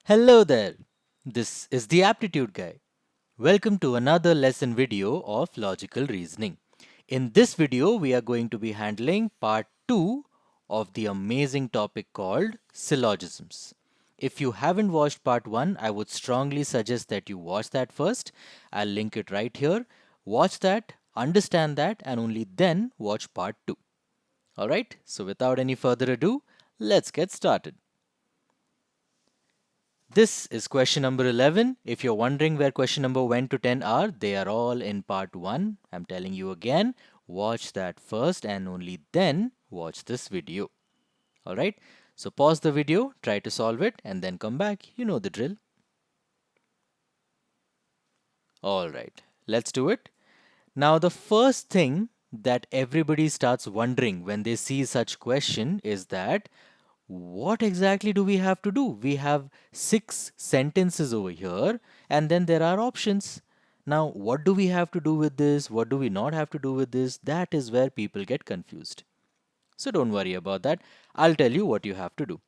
Hello there. This is the Aptitude Guy. Welcome to another lesson video of logical reasoning. In this video, we are going to be handling part 2 of the amazing topic called syllogisms. If you haven't watched part 1, I would strongly suggest that you watch that first. I'll link it right here. Watch that, understand that, and only then watch part 2. Alright, so without any further ado, let's get started. This is question number 11. If you're wondering where question number 1 to 10 are, they are all in part 1. I'm telling you again, watch that first and only then watch this video. Alright, so pause the video, try to solve it, and then come back. You know the drill. Alright, let's do it. Now, the first thing that everybody starts wondering when they see such question is that what exactly do we have to do? We have 6 sentences over here and then there are options. Now, what do we have to do with this? What do we not have to do with this? That is where people get confused. So don't worry about that. I'll tell you what you have to do.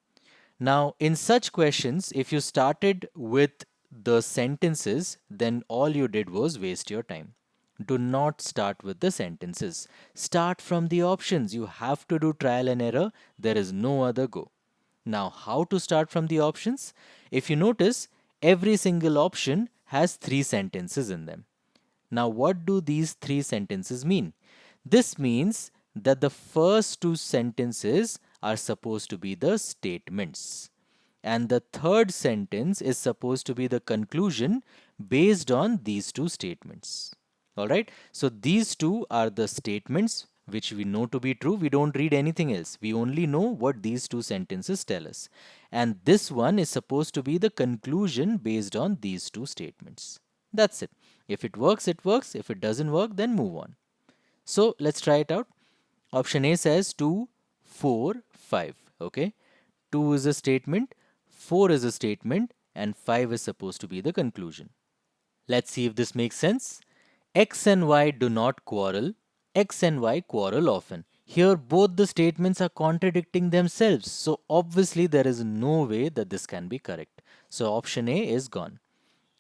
Now, in such questions, if you started with the sentences, then all you did was waste your time. Do not start with the sentences. Start from the options. You have to do trial and error. There is no other go. Now, how to start from the options? If you notice, every single option has 3 sentences in them. Now, what do these 3 sentences mean? This means that the first 2 sentences are supposed to be the statements. And the third sentence is supposed to be the conclusion based on these 2 statements. Alright, so these 2 are the statements which we know to be true. We don't read anything else. We only know what these 2 sentences tell us. And this one is supposed to be the conclusion based on these 2 statements. That's it. If it works, it works. If it doesn't work, then move on. So let's try it out. Option A says 2, 4, 5. Okay. 2 is a statement, 4 is a statement, and 5 is supposed to be the conclusion. Let's see if this makes sense. X and Y do not quarrel. X and Y quarrel often. Here both the statements are contradicting themselves. So obviously there is no way that this can be correct. So option A is gone.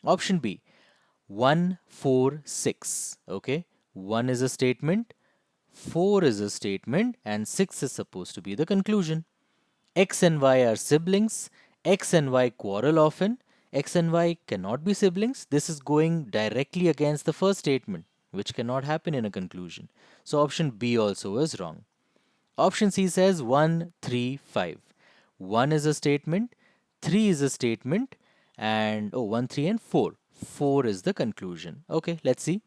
Option B, 1, 4, 6. Okay. 1 is a statement, 4 is a statement, and 6 is supposed to be the conclusion. X and Y are siblings. X and Y quarrel often. X and Y cannot be siblings. This is going directly against the first statement, which cannot happen in a conclusion. So option B also is wrong. Option C says 1, 3, 5. 1 is a statement, 3 is a statement, and 1, 3, and 4. 4 is the conclusion. Okay, let's see.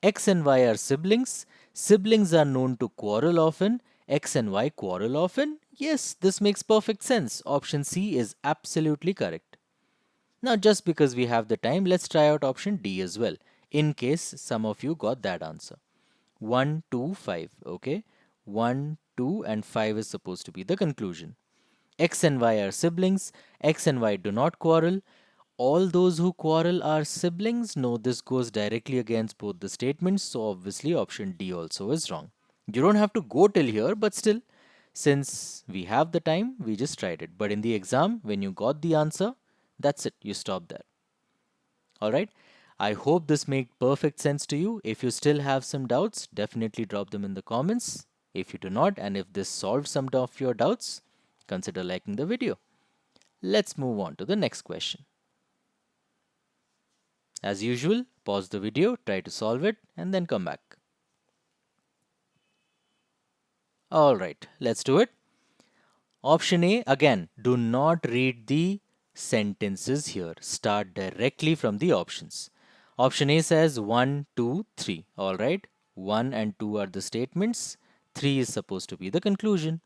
X and Y are siblings. Siblings are known to quarrel often. X and Y quarrel often. Yes, this makes perfect sense. Option C is absolutely correct. Now, just because we have the time, let's try out option D as well, in case some of you got that answer. 1, 2, 5. Okay. 1, 2, and 5 is supposed to be the conclusion. X and Y are siblings. X and Y do not quarrel. All those who quarrel are siblings? No, this goes directly against both the statements, so obviously option D also is wrong. You don't have to go till here, but still, since we have the time, we just tried it. But in the exam, when you got the answer, that's it, you stop there. Alright, I hope this made perfect sense to you. If you still have some doubts, definitely drop them in the comments. If you do not, and if this solved some of your doubts, consider liking the video. Let's move on to the next question. As usual, pause the video, try to solve it, and then come back. Alright, let's do it. Option A, again, do not read the sentences here. Start directly from the options. Option A says 1, 2, 3. Alright, 1 and 2 are the statements. 3 is supposed to be the conclusion.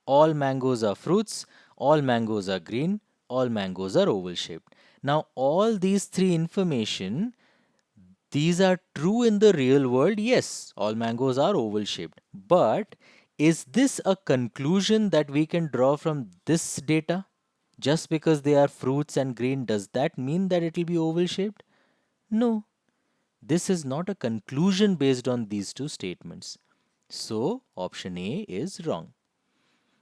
All mangoes are fruits. All mangoes are green. All mangoes are oval shaped. Now, all these 3 information, these are true in the real world. Yes, all mangoes are oval shaped. But is this a conclusion that we can draw from this data? Just because they are fruits and green, does that mean that it will be oval shaped? No. This is not a conclusion based on these 2 statements. So, option A is wrong.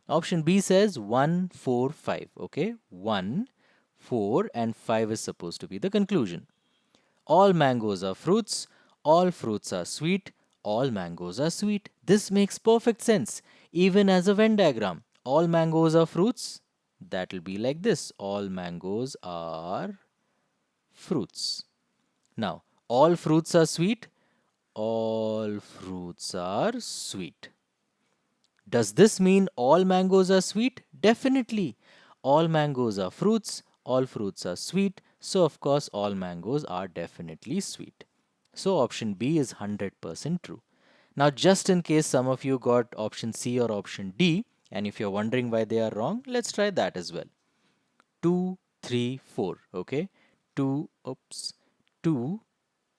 Option B says 1, 4, 5. Okay, 1, 4, and 5 is supposed to be the conclusion. All mangoes are fruits. All fruits are sweet. All mangoes are sweet. This makes perfect sense. Even as a Venn diagram, all mangoes are fruits. That will be like this. All mangoes are fruits. Now, all fruits are sweet. All fruits are sweet. Does this mean all mangoes are sweet? Definitely. All mangoes are fruits. All fruits are sweet. So, of course, all mangoes are definitely sweet. So, option B is 100% true. Now, just in case some of you got option C or option D, and if you're wondering why they are wrong, let's try that as well. 2, 3, 4. Okay. 2, oops, 2,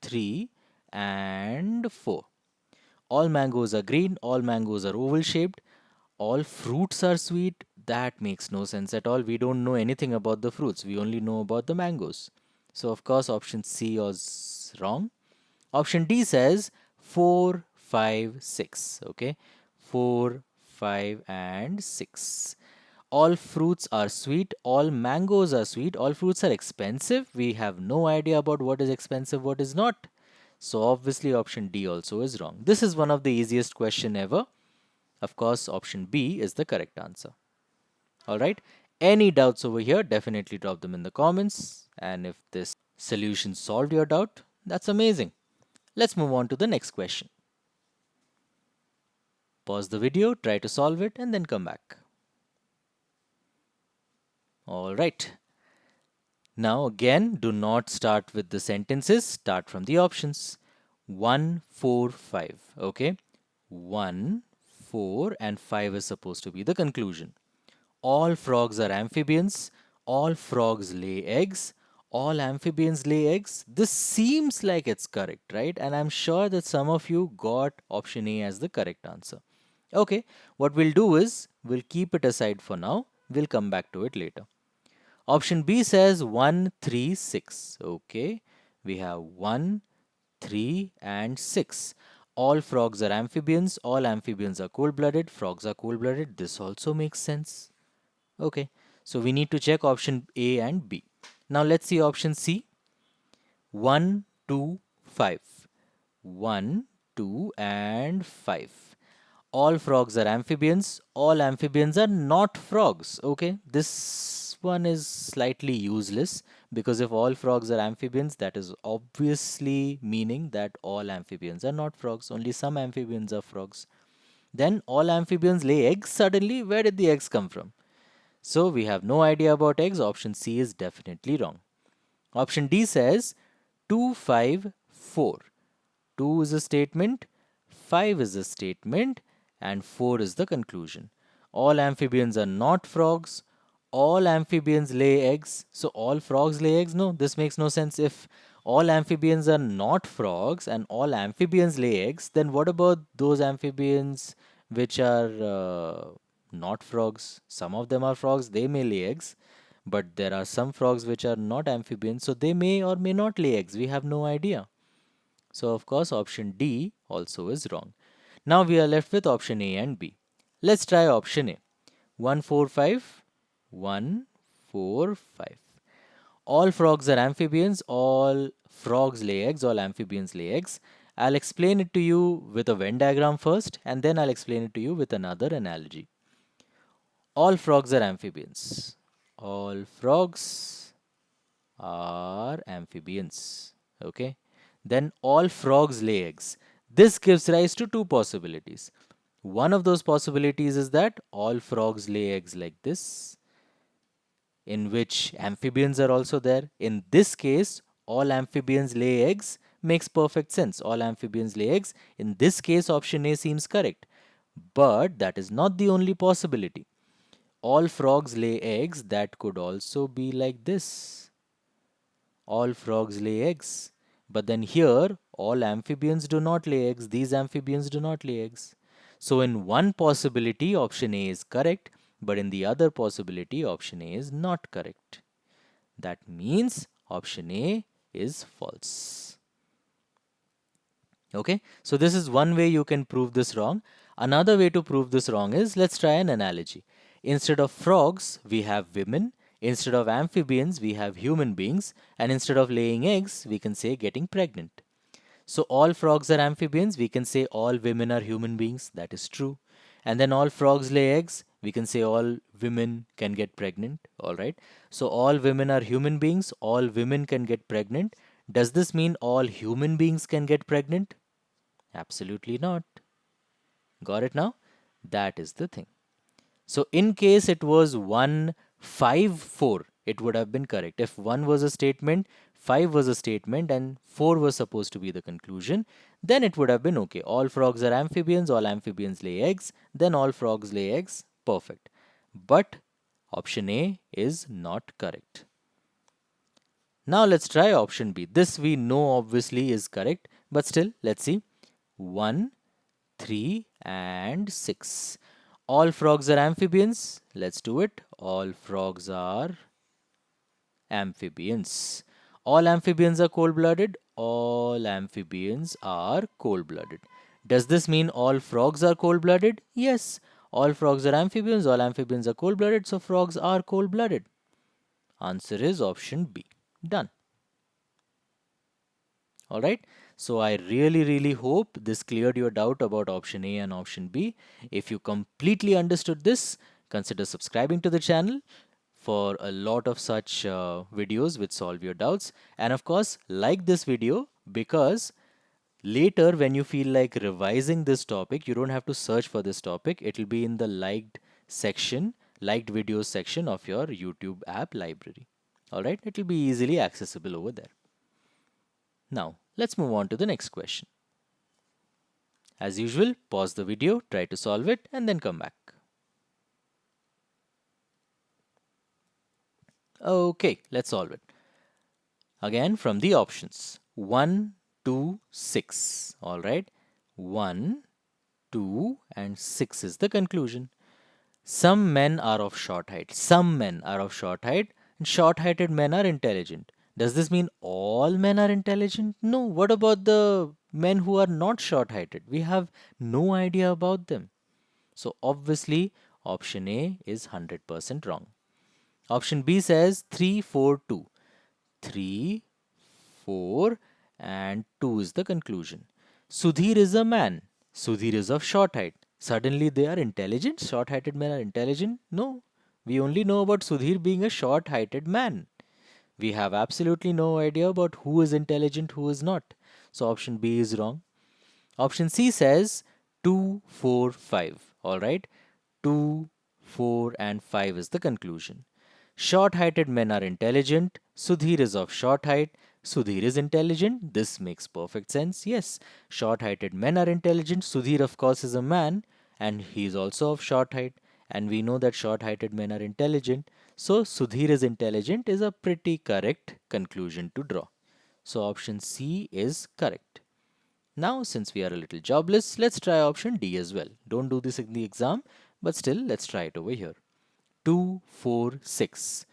3, and 4. All mangoes are green. All mangoes are oval shaped. All fruits are sweet. That makes no sense at all. We don't know anything about the fruits. We only know about the mangoes. So, of course, option C was wrong. Option D says 4, 5, 6. Okay. 4, 5, and 6. All fruits are sweet. All mangoes are sweet. All fruits are expensive. We have no idea about what is expensive, what is not. So obviously option D also is wrong. This is one of the easiest question ever. Of course, option B is the correct answer. All right. Any doubts over here, definitely drop them in the comments. And if this solution solved your doubt, that's amazing. Let's move on to the next question. Pause the video, try to solve it, and then come back. All right. Now again, do not start with the sentences, start from the options. 1, 4, 5. Okay. 1, 4, and 5 is supposed to be the conclusion. All frogs are amphibians. All frogs lay eggs. All amphibians lay eggs. This seems like it's correct, right? And I'm sure that some of you got option A as the correct answer. Okay, what we'll do is we'll keep it aside for now. We'll come back to it later. Option B says 1, 3, 6. Okay, we have 1, 3, and 6. All frogs are amphibians. All amphibians are cold-blooded. Frogs are cold-blooded. This also makes sense. Okay, so we need to check option A and B. Now let's see option C. 1, 2, 5. 1, 2, and 5. All frogs are amphibians. All amphibians are not frogs. Okay, this one is slightly useless because if all frogs are amphibians, that is obviously meaning that all amphibians are not frogs. Only some amphibians are frogs. Then all amphibians lay eggs suddenly. Where did the eggs come from? So we have no idea about eggs. Option C is definitely wrong. Option D says 2, 5, 4. 2 is a statement, 5 is a statement, and 4 is the conclusion. All amphibians are not frogs. All amphibians lay eggs. So all frogs lay eggs? No, this makes no sense. If all amphibians are not frogs and all amphibians lay eggs, then what about those amphibians which are not frogs? Some of them are frogs, they may lay eggs. But there are some frogs which are not amphibians, so they may or may not lay eggs. We have no idea. So, of course, option D also is wrong. Now we are left with option A and B. Let's try option A. 1, 4, 5. 1, 4, 5. All frogs are amphibians. All frogs lay eggs. All amphibians lay eggs. I'll explain it to you with a Venn diagram first, and then I'll explain it to you with another analogy. All frogs are amphibians. All frogs are amphibians. Okay. Then all frogs lay eggs. This gives rise to two possibilities. One of those possibilities is that all frogs lay eggs like this, in which amphibians are also there. In this case, all amphibians lay eggs makes perfect sense. All amphibians lay eggs. In this case, option A seems correct. But that is not the only possibility. All frogs lay eggs, that could also be like this. All frogs lay eggs. But then here, all amphibians do not lay eggs. These amphibians do not lay eggs. So in one possibility, option A is correct. But in the other possibility, option A is not correct. That means option A is false. Okay, so this is one way you can prove this wrong. Another way to prove this wrong is, let's try an analogy. Instead of frogs, we have women. Instead of amphibians, we have human beings. And instead of laying eggs, we can say getting pregnant. So all frogs are amphibians. We can say all women are human beings. That is true. And then all frogs lay eggs. We can say all women can get pregnant. All right. So all women are human beings. All women can get pregnant. Does this mean all human beings can get pregnant? Absolutely not. Got it now? That is the thing. So in case it was 154, it would have been correct. If 1 was a statement, 5 was a statement, and 4 was supposed to be the conclusion, then it would have been okay. All frogs are amphibians, all amphibians lay eggs, then all frogs lay eggs. Perfect. But option A is not correct. Now let's try option B. This we know obviously is correct, but still, let's see. 1, 3, and 6. All frogs are amphibians. Let's do it. All frogs are amphibians. All amphibians are cold blooded. All amphibians are cold blooded. Does this mean all frogs are cold blooded? Yes. All frogs are amphibians. All amphibians are cold blooded. So frogs are cold blooded. Answer is option B. Done. All right. So I really hope this cleared your doubt about option A and option B. If you completely understood this, consider subscribing to the channel for a lot of such videos which solve your doubts. And of course, like this video, because later when you feel like revising this topic, you don't have to search for this topic. It will be in the liked section, liked videos section of your YouTube app library. All right. It will be easily accessible over there. Now, let's move on to the next question. As usual, pause the video, try to solve it, and then come back. Okay, let's solve it. Again, from the options 1, 2, 6. All right, 1, 2, and 6 is the conclusion. Some men are of short height. Some men are of short height, and short heighted men are intelligent. Does this mean all men are intelligent? No. What about the men who are not short heighted? We have no idea about them. So, obviously, option A is 100% wrong. Option B says 3, 4, 2. 3, 4, and 2 is the conclusion. Sudhir is a man. Sudhir is of short height. Suddenly they are intelligent? Short heighted men are intelligent? No. We only know about Sudhir being a short heighted man. We have absolutely no idea about who is intelligent, who is not. So option B is wrong. Option C says 2, 4, 5. All right. 2, 4, and 5 is the conclusion. Short-heighted men are intelligent. Sudhir is of short height. Sudhir is intelligent. This makes perfect sense. Yes, short-heighted men are intelligent. Sudhir, of course, is a man and he is also of short height. And we know that short-heighted men are intelligent. So, Sudhir is intelligent is a pretty correct conclusion to draw. So, option C is correct. Now, since we are a little jobless, let's try option D as well. Don't do this in the exam, but still, let's try it over here. 2, 4, 6.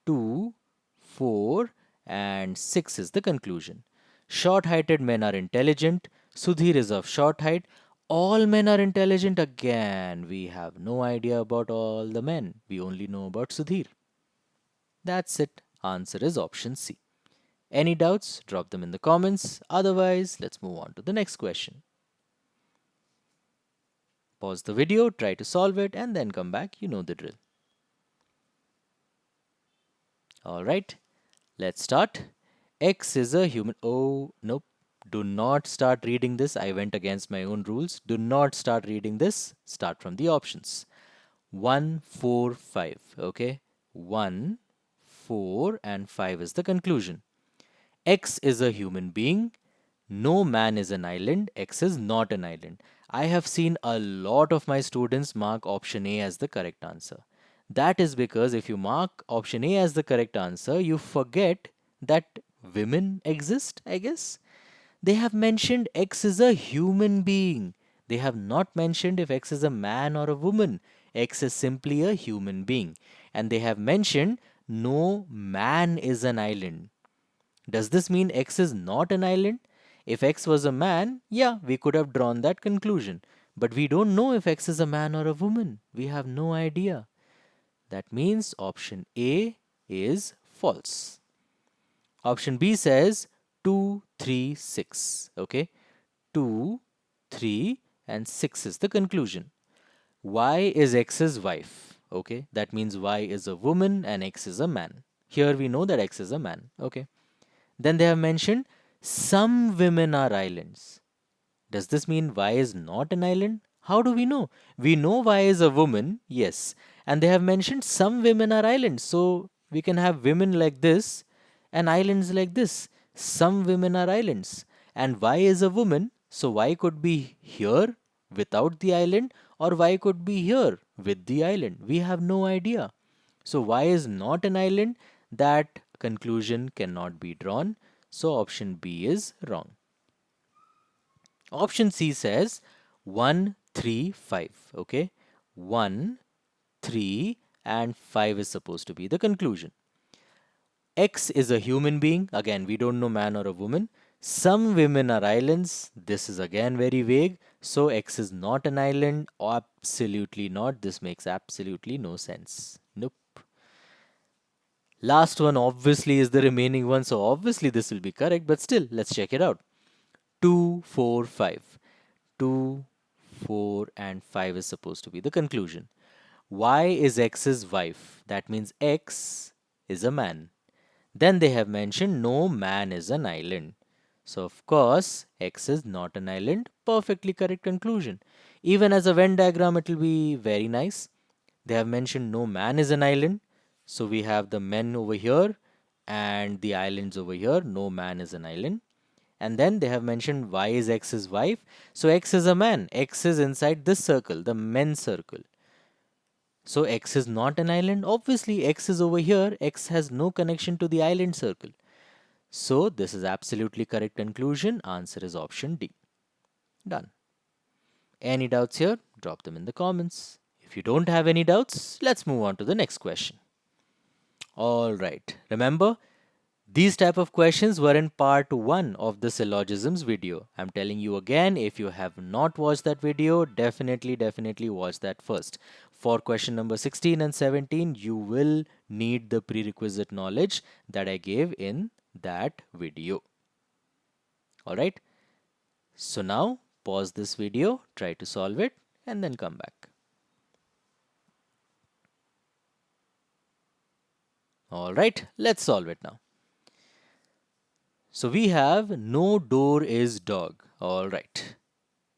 2, 4, and 6 is the conclusion. Short-heighted men are intelligent. Sudhir is of short height. All men are intelligent again. We have no idea about all the men. We only know about Sudhir. That's it. Answer is option C. Any doubts? Drop them in the comments. Otherwise, let's move on to the next question. Pause the video, try to solve it, and then come back. You know the drill. Alright, let's start. X is a human. Oh, nope. Do not start reading this. I went against my own rules. Do not start reading this. Start from the options. 1, 4, 5. Okay. 1, 4, and 5 is the conclusion. X is a human being. No man is an island. X is not an island. I have seen a lot of my students mark option A as the correct answer. That is because if you mark option A as the correct answer, you forget that women exist, I guess. They have mentioned X is a human being. They have not mentioned if X is a man or a woman. X is simply a human being. And they have mentioned no man is an island. Does this mean X is not an island? If X was a man, yeah, we could have drawn that conclusion. But we don't know if X is a man or a woman. We have no idea. That means option A is false. Option B says 2, 3, 6. Okay, 2, 3, and 6 is the conclusion. Y is X's wife. Okay, that means Y is a woman and X is a man. Here we know that X is a man. Okay, then they have mentioned some women are islands. Does this mean Y is not an island? How do we know? We know Y is a woman, yes. And they have mentioned some women are islands. So we can have women like this and islands like this. Some women are islands. And Y is a woman. So Y could be here without the island or Y could be here with the island. We have no idea. So Y is not an island. That conclusion cannot be drawn. So option B is wrong. Option C says 1, 3, 5. Okay. 1, 3, and 5 is supposed to be the conclusion. X is a human being. Again, we don't know man or a woman. Some women are islands. This is again very vague. So X is not an island. Absolutely not. This makes absolutely no sense. Nope. Last one obviously is the remaining one. So obviously this will be correct. But still, let's check it out. 2, 4, 5. 2, 4, and 5 is supposed to be the conclusion. Y is X's wife. That means X is a man. Then they have mentioned no man is an island. So, of course, X is not an island. Perfectly correct conclusion. Even as a Venn diagram, it will be very nice. They have mentioned no man is an island. So, we have the men over here and the islands over here. No man is an island. And then they have mentioned Y is X's wife. So X is a man. X is inside this circle, the men circle. So X is not an island. Obviously, X is over here. X has no connection to the island circle. So this is absolutely correct conclusion. Answer is option D. Done. Any doubts here? Drop them in the comments. If you don't have any doubts, let's move on to the next question. All right. Remember, these type of questions were in part 1 of the syllogisms video. I'm telling you again, if you have not watched that video, definitely watch that first. For question number 16 and 17, you will need the prerequisite knowledge that I gave in that video. Alright, so now pause this video, try to solve it, and then come back. Alright, let's solve it now. So we have no door is dog. All right.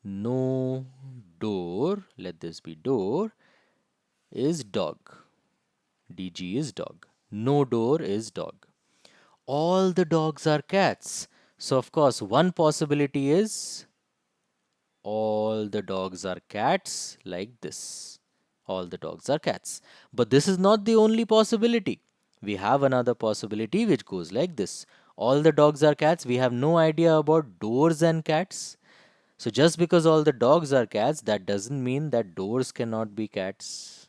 No door, let this be door, is dog. DG is dog. No door is dog. All the dogs are cats. So of course, one possibility is all the dogs are cats like this. All the dogs are cats. But this is not the only possibility. We have another possibility which goes like this. All the dogs are cats. We have no idea about doors and cats. So just because all the dogs are cats, that doesn't mean that doors cannot be cats.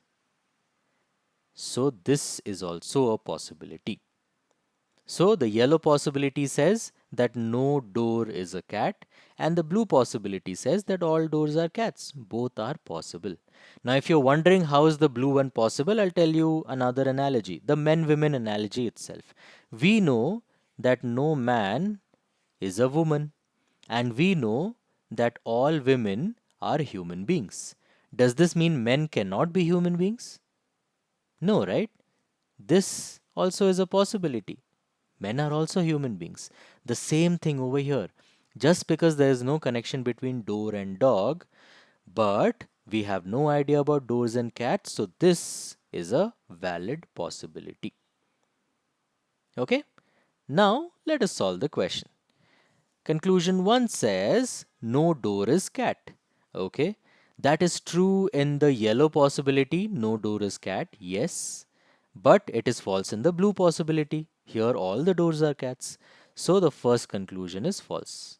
So this is also a possibility. So the yellow possibility says that no door is a cat, and the blue possibility says that all doors are cats. Both are possible. Now if you're wondering how is the blue one possible, I'll tell you another analogy, the men-women analogy itself. We know that no man is a woman, and we know that all women are human beings. Does this mean men cannot be human beings? No, right? This also is a possibility. Men are also human beings. The same thing over here. Just because there is no connection between door and dog, but we have no idea about doors and cats, so this is a valid possibility. Okay? Now, let us solve the question. Conclusion 1 says no door is cat. Okay, that is true in the yellow possibility, no door is cat, yes. But it is false in the blue possibility. Here all the doors are cats. So the first conclusion is false.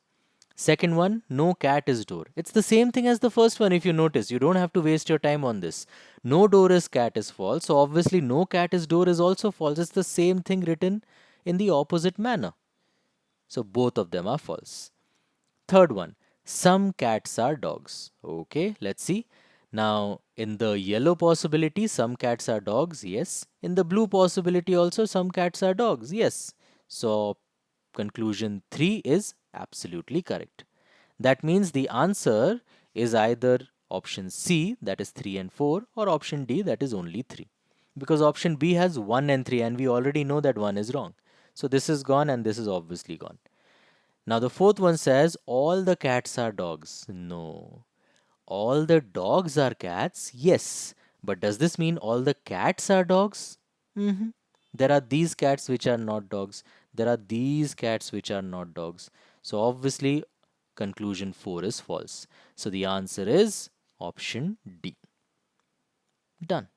Second one, no cat is door. It's the same thing as the first one if you notice. You don't have to waste your time on this. No door is cat is false. So obviously no cat is door is also false. It's the same thing written in the opposite manner. So both of them are false. Third one, some cats are dogs. Okay, let's see. Now, in the yellow possibility, some cats are dogs, yes. In the blue possibility also, some cats are dogs, yes. So, conclusion 3 is absolutely correct. That means the answer is either option C, that is 3 and 4, or option D, that is only 3. Because option B has 1 and 3, and we already know that 1 is wrong. So, this is gone, and this is obviously gone. Now, the fourth one says all the cats are dogs. No. All the dogs are cats? Yes. But does this mean all the cats are dogs? hmm There are these cats which are not dogs. There are these cats which are not dogs. So obviously, conclusion 4 is false. So the answer is option D. Done.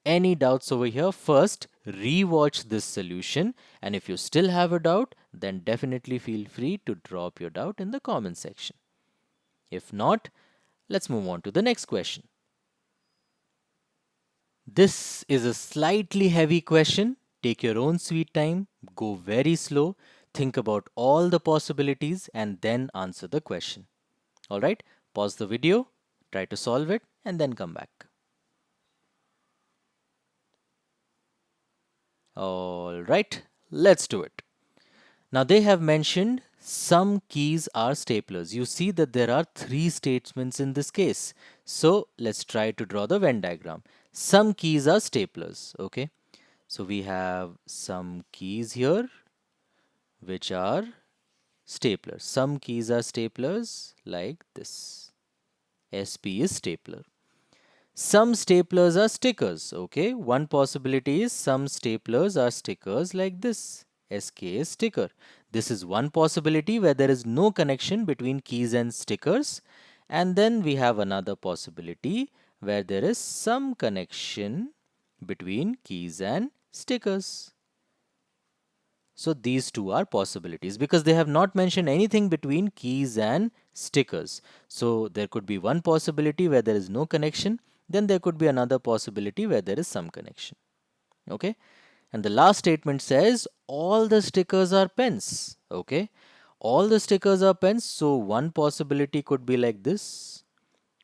Any doubts over here? First, rewatch this solution. And if you still have a doubt, then definitely feel free to drop your doubt in the comment section. If not, let's move on to the next question. This is a slightly heavy question. Take your own sweet time, go very slow, think about all the possibilities, and then answer the question. Alright, pause the video, try to solve it, and then come back. Alright, let's do it. Now they have mentioned some keys are staplers. You see that there are three statements in this case. So let's try to draw the Venn diagram. Some keys are staplers, okay? So we have some keys here which are staplers. Some keys are staplers like this. SP is stapler. Some staplers are stickers, okay? One possibility is some staplers are stickers like this. SK is sticker. This is one possibility where there is no connection between keys and stickers. And then we have another possibility where there is some connection between keys and stickers. So these two are possibilities because they have not mentioned anything between keys and stickers. So there could be one possibility where there is no connection. Then there could be another possibility where there is some connection. Okay. And the last statement says all the stickers are pens. Okay. All the stickers are pens. So one possibility could be like this.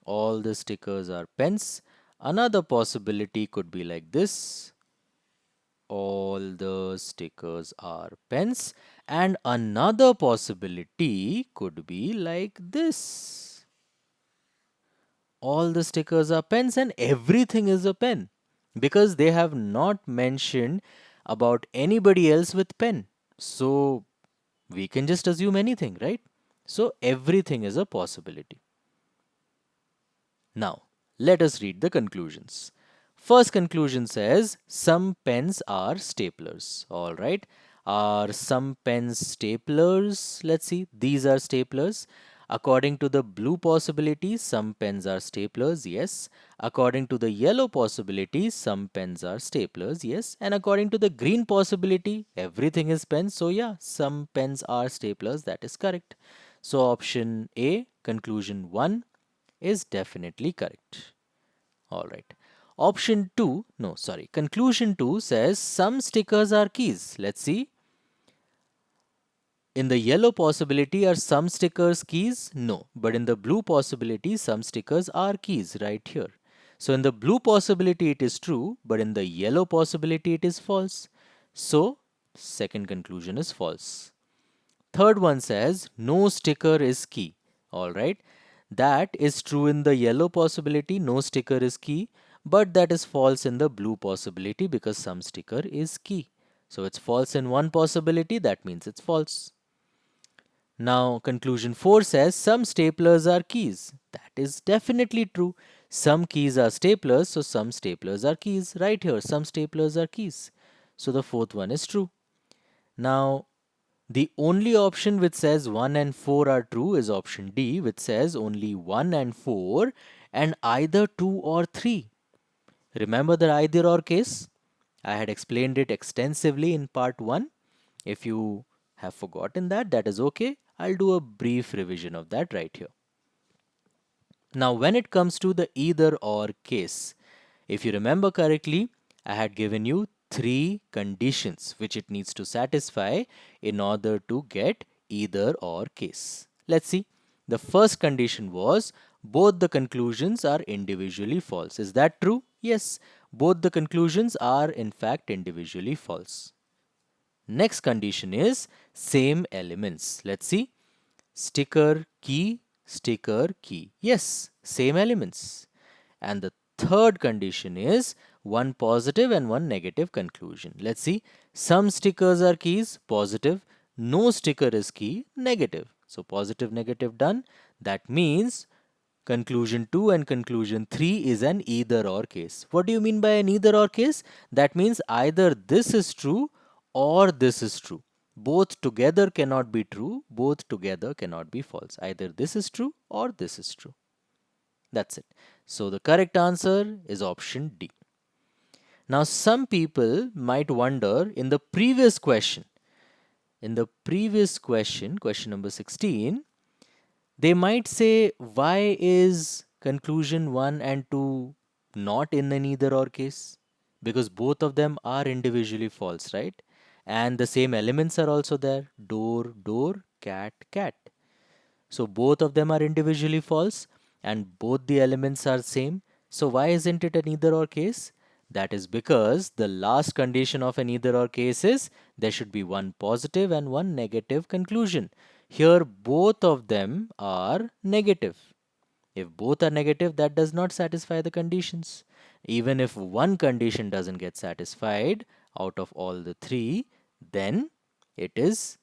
All the stickers are pens. Another possibility could be like this. All the stickers are pens, and another possibility could be like this. All the stickers are pens and everything is a pen, because they have not mentioned about anybody else with pen. So we can just assume anything, right? So everything is a possibility. Now, let us read the conclusions. First conclusion says some pens are staplers. All right. Are some pens staplers? Let's see. These are staplers. According to the blue possibility, some pens are staplers. Yes. According to the yellow possibility, some pens are staplers. Yes. And according to the green possibility, everything is pens. So, yeah, some pens are staplers. That is correct. So, option A, conclusion 1, is definitely correct. All right. Option 2, no, sorry, conclusion 2 says some stickers are keys. Let's see. In the yellow possibility, are some stickers keys? No. But in the blue possibility, some stickers are keys right here. So in the blue possibility, it is true, but in the yellow possibility, it is false. So second conclusion is false. Third one says no sticker is key. All right. That is true in the yellow possibility, no sticker is key, but that is false in the blue possibility because some sticker is key. So it's false in one possibility, that means it's false. Now, conclusion 4 says some staplers are keys. That is definitely true. Some keys are staplers, so some staplers are keys. Right here, some staplers are keys. So the fourth one is true. Now, the only option which says 1 and 4 are true is option D, which says only 1 and 4 and either 2 or 3. Remember the either or case? I had explained it extensively in part 1. If you have forgotten that, that is okay. I'll do a brief revision of that right here. Now, when it comes to the either or case, if you remember correctly, I had given you three conditions which it needs to satisfy in order to get either or case. Let's see. The first condition was both the conclusions are individually false. Is that true? Yes, both the conclusions are in fact individually false. Next condition is same elements. Let's see. Sticker, key, sticker, key. Yes, same elements. And the third condition is one positive and one negative conclusion. Let's see. Some stickers are keys, positive. No sticker is key, negative. So positive, negative done. That means conclusion 2 and conclusion 3 is an either or case. What do you mean by an either or case? That means either this is true or this is true. Both together cannot be true, both together cannot be false. Either this is true or this is true. That's it. So the correct answer is option D. Now, some people might wonder in the previous question, question number 16, they might say, why is conclusion 1 and 2 not in an either or case? Because both of them are individually false, right? And the same elements are also there: door, door, cat, cat. So both of them are individually false and both the elements are same. So why isn't it an either or case? That is because the last condition of an either or case is there should be one positive and one negative conclusion. Here both of them are negative. If both are negative, that does not satisfy the conditions. Even if one condition doesn't get satisfied out of all the three, then it is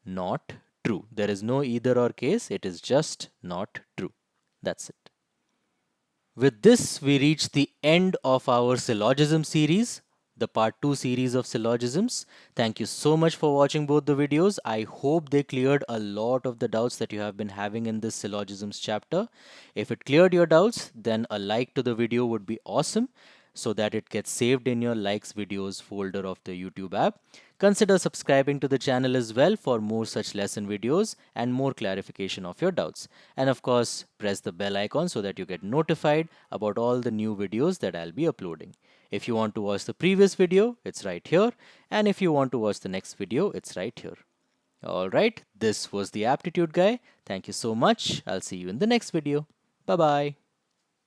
not true. There is no either or case, it is just not true. That's it. With this, we reach the end of our syllogism series, the part 2 series of syllogisms. Thank you so much for watching both the videos. I hope they cleared a lot of the doubts that you have been having in this syllogisms chapter. If it cleared your doubts, then a like to the video would be awesome, so that it gets saved in your likes videos folder of the YouTube app. Consider subscribing to the channel as well for more such lesson videos and more clarification of your doubts. And of course, press the bell icon so that you get notified about all the new videos that I'll be uploading. If you want to watch the previous video, it's right here. And if you want to watch the next video, it's right here. Alright, this was the Aptitude Guy. Thank you so much. I'll see you in the next video. Bye bye.